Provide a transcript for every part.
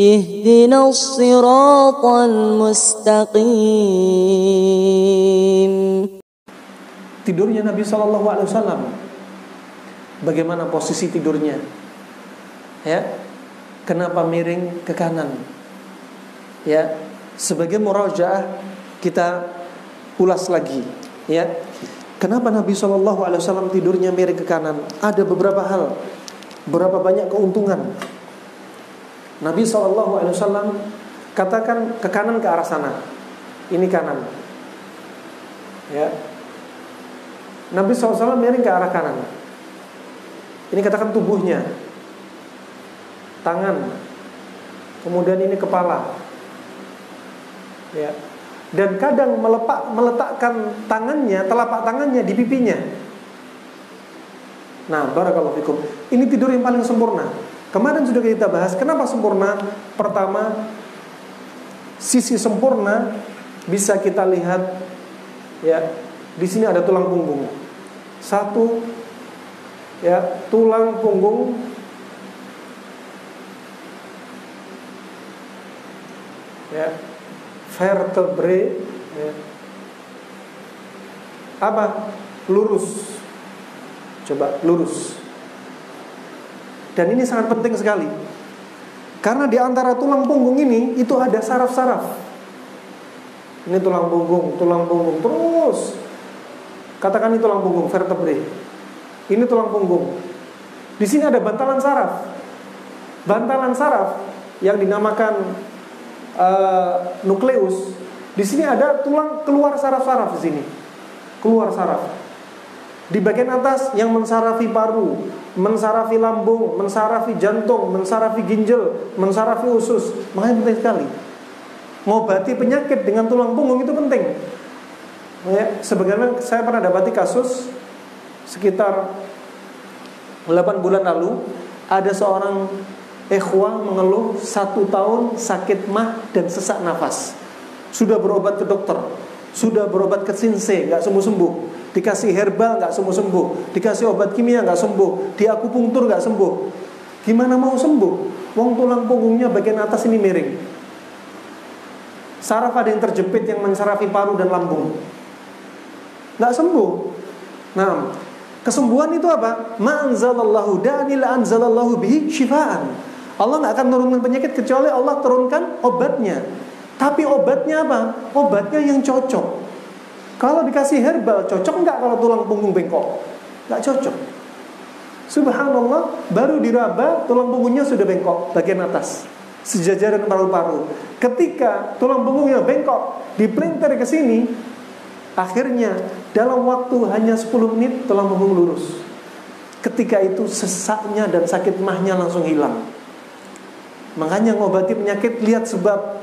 Ihdinas siratal mustaqim. Tidurnya Nabi SAW, bagaimana posisi tidurnya? Ya, kenapa miring ke kanan? Ya, sebagai murajaah kita ulas lagi. Ya, kenapa Nabi SAW tidurnya miring ke kanan? Ada beberapa hal, berapa banyak keuntungan. Nabi SAW katakan ke kanan, ke arah sana. Ini kanan. Ya, Nabi SAW miring ke arah kanan. Ini katakan tubuhnya, tangan, kemudian ini kepala. Ya. Dan kadang meletakkan tangannya, telapak tangannya di pipinya. Nah, barakallahu fikum. Ini tidur yang paling sempurna. Kemarin sudah kita bahas kenapa sempurna. Pertama, sisi sempurna bisa kita lihat. Ya, di sini ada tulang punggung. Satu, ya, tulang punggung. Ya, vertebrae, ya. Apa? Lurus. Coba lurus. Dan ini sangat penting sekali, karena di antara tulang punggung ini itu ada saraf-saraf. Ini tulang punggung terus. Katakan ini tulang punggung, vertebrae. Ini tulang punggung. Di sini ada bantalan saraf. Bantalan saraf yang dinamakan nukleus. Di sini ada tulang, keluar saraf-saraf di sini. Keluar saraf. Di bagian atas yang mensarafi paru, mensarafi lambung, mensarafi jantung, mensarafi ginjal, mensarafi usus. Makanya penting sekali. Ngobati penyakit dengan tulang punggung itu penting. Ya, sebagaimana saya pernah dapati kasus sekitar 8 bulan lalu, ada seorang ikhwah mengeluh 1 tahun sakit mah dan sesak nafas. Sudah berobat ke dokter, sudah berobat ke sinse, gak sembuh-sembuh. Dikasih herbal gak sembuh-sembuh, dikasih obat kimia gak sembuh, diakupunktur gak sembuh. Gimana mau sembuh? Wong tulang punggungnya bagian atas ini miring. Saraf ada yang terjepit yang mensarafi paru dan lambung. Gak sembuh. Nah, kesembuhan itu apa? Ma anzalallahu da'an illa anzalallahu bihi syifaan. Allah gak akan menurunkan penyakit kecuali Allah turunkan obatnya. Tapi obatnya apa? Obatnya yang cocok. Kalau dikasih herbal, cocok nggak kalau tulang punggung bengkok? Nggak cocok. Subhanallah, baru diraba, tulang punggungnya sudah bengkok bagian atas, sejajaran paru-paru. Ketika tulang punggungnya bengkok, dipelintir ke sini, akhirnya dalam waktu hanya 10 menit tulang punggung lurus. Ketika itu sesaknya dan sakit mahnya langsung hilang. Makanya ngobati penyakit, lihat sebab.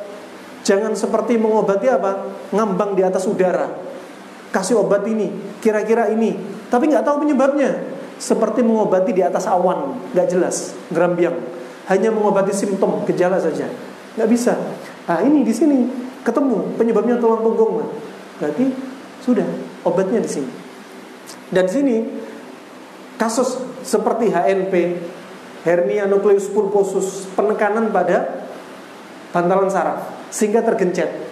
Jangan seperti mengobati apa? Ngambang di atas udara. Kasih obat ini, kira-kira ini, tapi nggak tahu penyebabnya. Seperti mengobati di atas awan, nggak jelas, gerambiang. Hanya mengobati simptom, gejala saja, nggak bisa. Nah ini di sini ketemu penyebabnya tulang punggung. Berarti sudah obatnya di sini. Dan di sini kasus seperti HNP, hernia nukleus pulposus, penekanan pada bantalan saraf sehingga tergencet.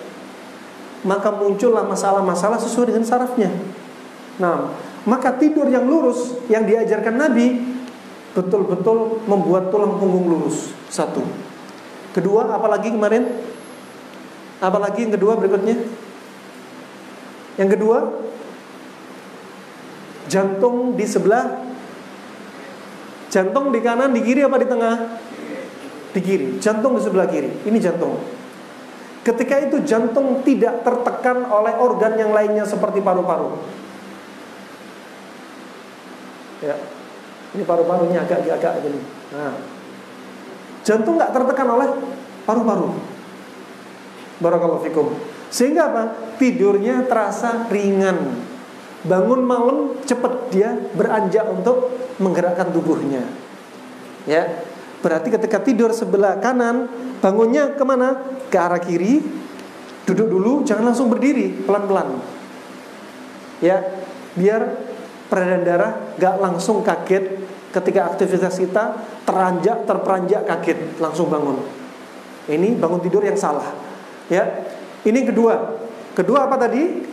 Maka muncullah masalah-masalah sesuai dengan sarafnya. Nah, maka tidur yang lurus yang diajarkan Nabi betul-betul membuat tulang punggung lurus. Satu. Kedua, apalagi kemarin? Apalagi yang kedua berikutnya? Yang kedua, jantung di sebelah. Jantung di kanan, di kiri apa di tengah? Di kiri. Jantung di sebelah kiri. Ini jantung. Ketika itu jantung tidak tertekan oleh organ yang lainnya seperti paru-paru. Ya, ini paru-parunya agak gini. Nah, jantung nggak tertekan oleh paru-paru. Barakallahu fikum. Sehingga apa? Tidurnya terasa ringan. Bangun malam cepat dia beranjak untuk menggerakkan tubuhnya. Ya. Berarti ketika tidur sebelah kanan, bangunnya kemana? Ke arah kiri. Duduk dulu, jangan langsung berdiri, pelan-pelan. Ya, biar peredaran darah gak langsung kaget ketika aktivitas kita terperanjak kaget, langsung bangun. Ini bangun tidur yang salah. Ya. Ini kedua. Kedua apa tadi?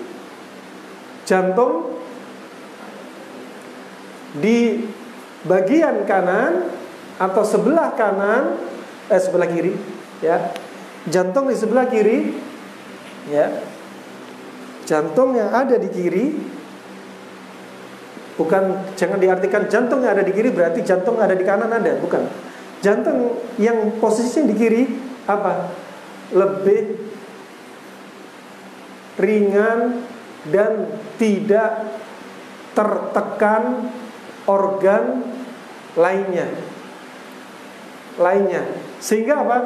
Jantung di bagian kanan atau sebelah kanan, sebelah kiri, ya. Jantung di sebelah kiri, ya. Jantung yang ada di kiri, bukan, jangan diartikan jantung yang ada di kiri berarti jantung ada di kanan ada, bukan. Jantung yang posisinya di kiri apa? Lebih ringan dan tidak tertekan organ lainnya, sehingga apa?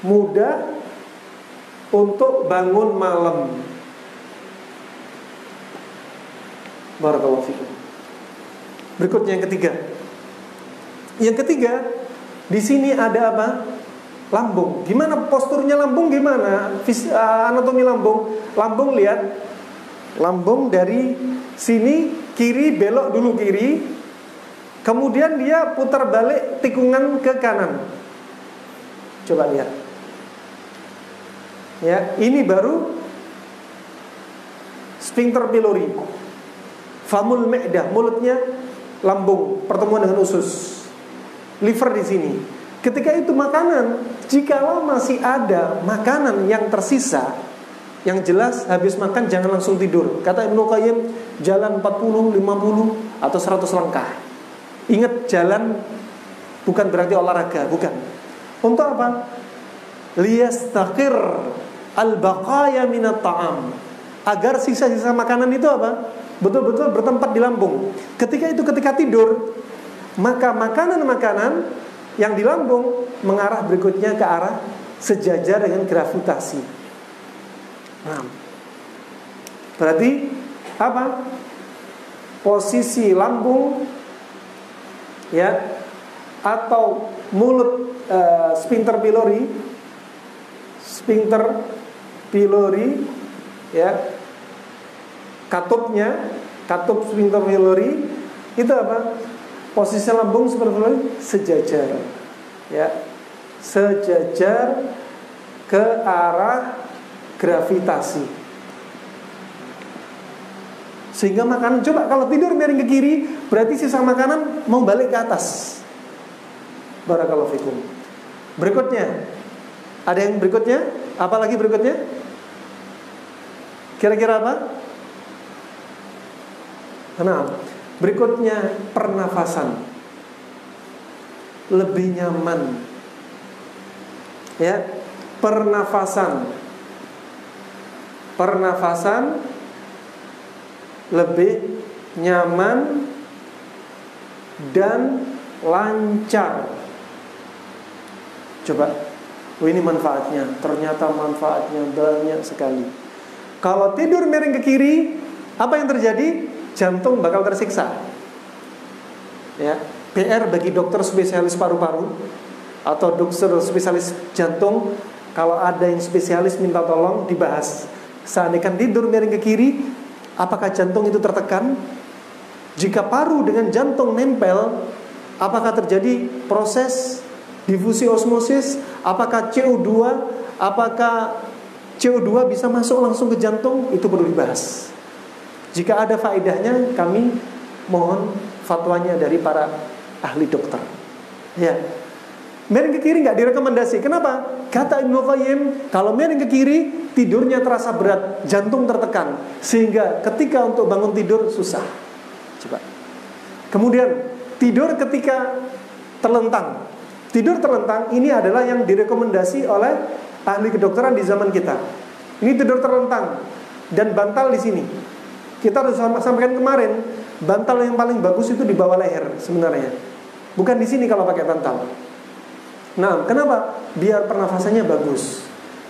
Mudah untuk bangun malam. Barakallahu fikum. Berikutnya yang ketiga. Yang ketiga, di sini ada apa? Lambung. Gimana posturnya lambung? Gimana anatomi lambung? Lambung, lihat. Lambung dari sini kiri, belok dulu kiri. Kemudian dia putar balik tikungan ke kanan. Coba lihat. Ya, ini baru sphincter pylori. Famul me'dah, mulutnya lambung, pertemuan dengan usus. Liver di sini. Ketika itu makanan, jikalau masih ada makanan yang tersisa, yang jelas habis makan jangan langsung tidur. Kata Ibnu Qayyim, jalan 40, 50 atau 100 langkah. Ingat, jalan bukan berarti olahraga, bukan. Untuk apa? Liyastaqir al-baqaya minat ta'am. Agar sisa-sisa makanan itu apa? Betul-betul bertempat di lambung. Ketika tidur, maka makanan-makanan yang di lambung mengarah berikutnya ke arah sejajar dengan gravitasi. Nah, berarti apa? Posisi lambung, ya, atau mulut, sphincter pylori, ya, katup sphincter pylori itu apa? Posisi lambung seperti sejajar, ya, sejajar ke arah gravitasi. Sehingga makanan, coba kalau tidur miring ke kiri, berarti sisa makanan mau balik ke atas. Barakallahu fikum. Berikutnya, ada yang berikutnya? Apalagi berikutnya? Kira-kira apa? Nah, berikutnya pernafasan. Lebih nyaman. Ya, pernafasan lebih nyaman dan lancar. Coba, ini manfaatnya. Ternyata manfaatnya banyak sekali. Kalau tidur miring ke kiri, apa yang terjadi? Jantung bakal tersiksa. Ya, PR bagi dokter spesialis paru-paru atau dokter spesialis jantung. Kalau ada yang spesialis minta tolong dibahas. Seandainya tidur miring ke kiri, apakah jantung itu tertekan? Jika paru dengan jantung nempel, apakah terjadi proses difusi osmosis? Apakah CO2 bisa masuk langsung ke jantung? Itu perlu dibahas. Jika ada faedahnya, kami mohon fatwanya dari para ahli dokter. Ya, miring ke kiri nggak direkomendasi. Kenapa? Kata Ibnu Qayyim, kalau miring ke kiri tidurnya terasa berat, jantung tertekan, sehingga ketika untuk bangun tidur susah. Coba. Kemudian tidur ketika terlentang. Tidur terlentang ini adalah yang direkomendasi oleh ahli kedokteran di zaman kita. Ini tidur terlentang dan bantal di sini. Kita harus sampaikan kemarin, bantal yang paling bagus itu di bawah leher sebenarnya. Bukan di sini kalau pakai bantal. Nah, kenapa? Biar pernafasannya bagus.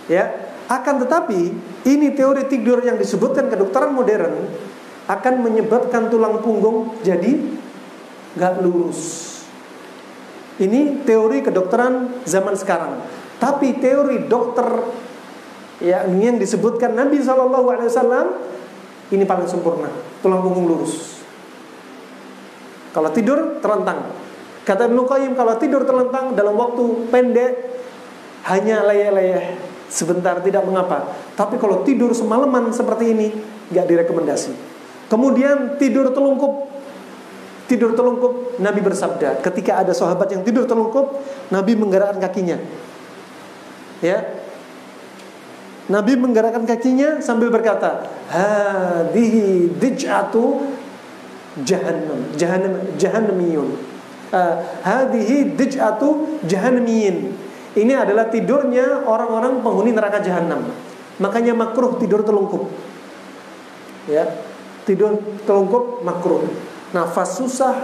Ya, akan tetapi ini teori tidur yang disebutkan kedokteran modern akan menyebabkan tulang punggung jadi nggak lurus. Ini teori kedokteran zaman sekarang. Tapi teori dokter yang disebutkan Nabi SAW ini paling sempurna, tulang punggung lurus. Kalau tidur terlentang, kata Ibnu Qayyim, kalau tidur terlentang dalam waktu pendek, hanya leyeh-leyeh sebentar tidak mengapa. Tapi kalau tidur semalaman seperti ini nggak direkomendasi. Kemudian tidur telungkup. Tidur telungkup, Nabi bersabda, ketika ada sahabat yang tidur telungkup, Nabi menggerakkan kakinya. Ya. Nabi menggerakkan kakinya sambil berkata, hadhihi dij'atu jahannamiyun. Hadhihi dij'atu jahannamiyin. Ini adalah tidurnya orang-orang penghuni neraka jahanam. Makanya makruh tidur telungkup. Ya. Tidur telungkup makruh. Nafas susah,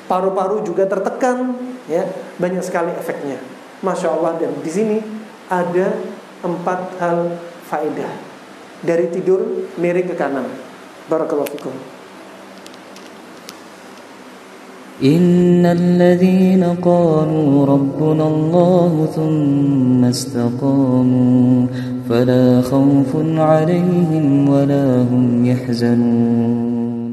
paru-paru juga tertekan, ya, banyak sekali efeknya. Masya Allah. Dan di sini ada 4 hal faedah dari tidur miring ke kanan. Barakallahu fikum. Innal ladzina qalu rabbuna Allah thumma istaqamu fala khawfun 'alaihim wala hum yahzanun.